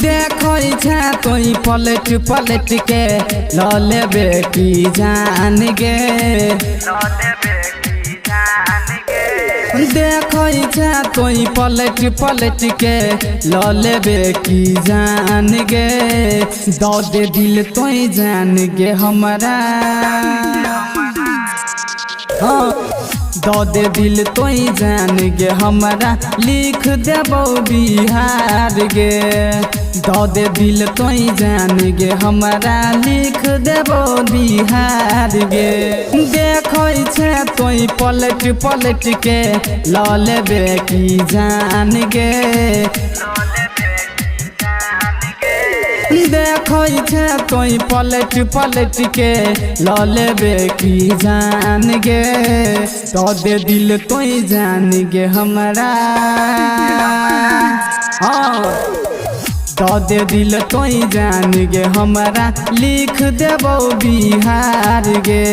देखो तोई पलट पलट के ल लेबे की जान गे। देखो तोई पलट पलट के ल लेबे की जान गे। दो दे दिल तोई जान गे हमारा, हाँ दो दे दिल तोई जान गे हमारा, लिख देबो बिहार गे। दो दे दिल तोई जान गे हमारा, लिख देबो बिहार गे। देखो तोई पलट पलट के ल लेबे की जान गे। देखो तोई पलट पलट के ल लेबे की जान गे। दो दे दिल तोई जान गे हमारा, हाँ दो दे दिल तोई जान गे हमारा, लिख देबो बिहार गे।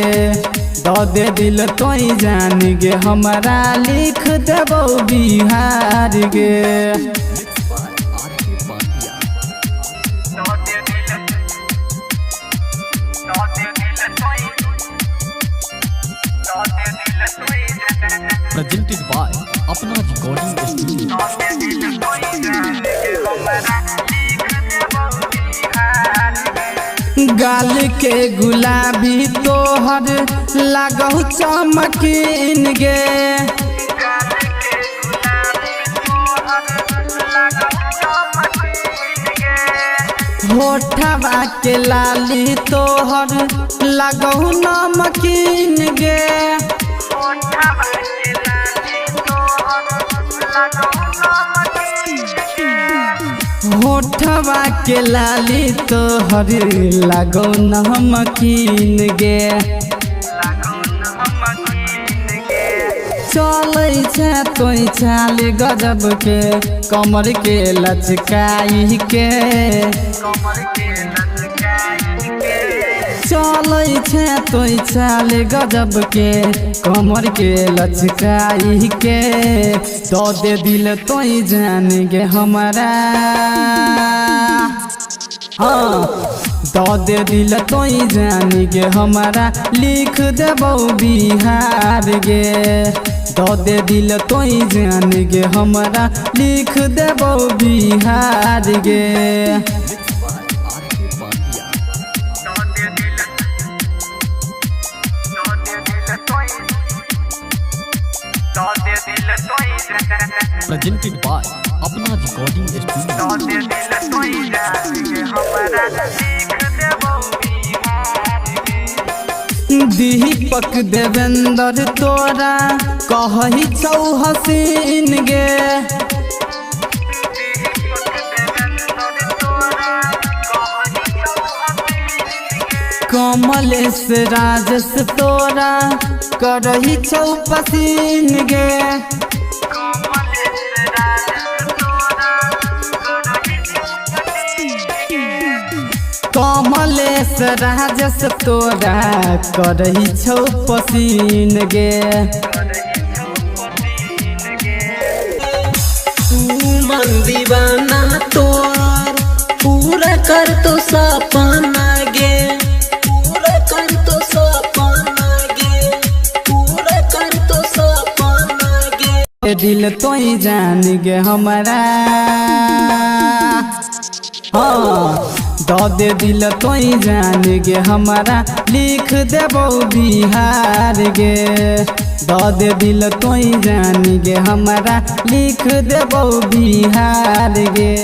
दो दे दिल तोई जान गे हमारा, लिख देबो बिहार गे। Presented by अपना रिकॉर्डिंग स्टूडियो। गाल के गुलाबी तोहर लागहु चमकीन गे। होठवा के लाली तोहर लागहु नमकीन गे। होठवा के लाली तोहर लागो नमकीन गे। चलै छै तोई चाल गजब के, कमर के लचकाई के। चलै छै तोई चाल गजब के, कमर के लचकाई के। दो दे दिल तोई जान गे हमारा, हाँ दो दे दिल तोई जान गे हमारा, लिख देबो बिहार गे। दो दे दिल तोई जान गे हमारा, लिख देबो बिहार गे। Presented by अपना रिकॉर्डिंग स्टूडियो। दीपक देवेंद्र तोरा कहही छौ हसीन गे। कमलेश राजेश तोरा करही छौ पसीन गे। कमलेश राजेश तोरा करही छौ पसीन गे। तू मन दीवाना तोर पूरा कर तो सपना गे। पूरा कर तो सपना गे, पूरा कर तो सपना गे। दिल तोई जान गे हमारा, हाँ दो दे दिल तोई जान गे हमारा, लिख देबो बिहार गे। दो दे दिल तोई जान गे हमारा, लिख देबो बिहार गे।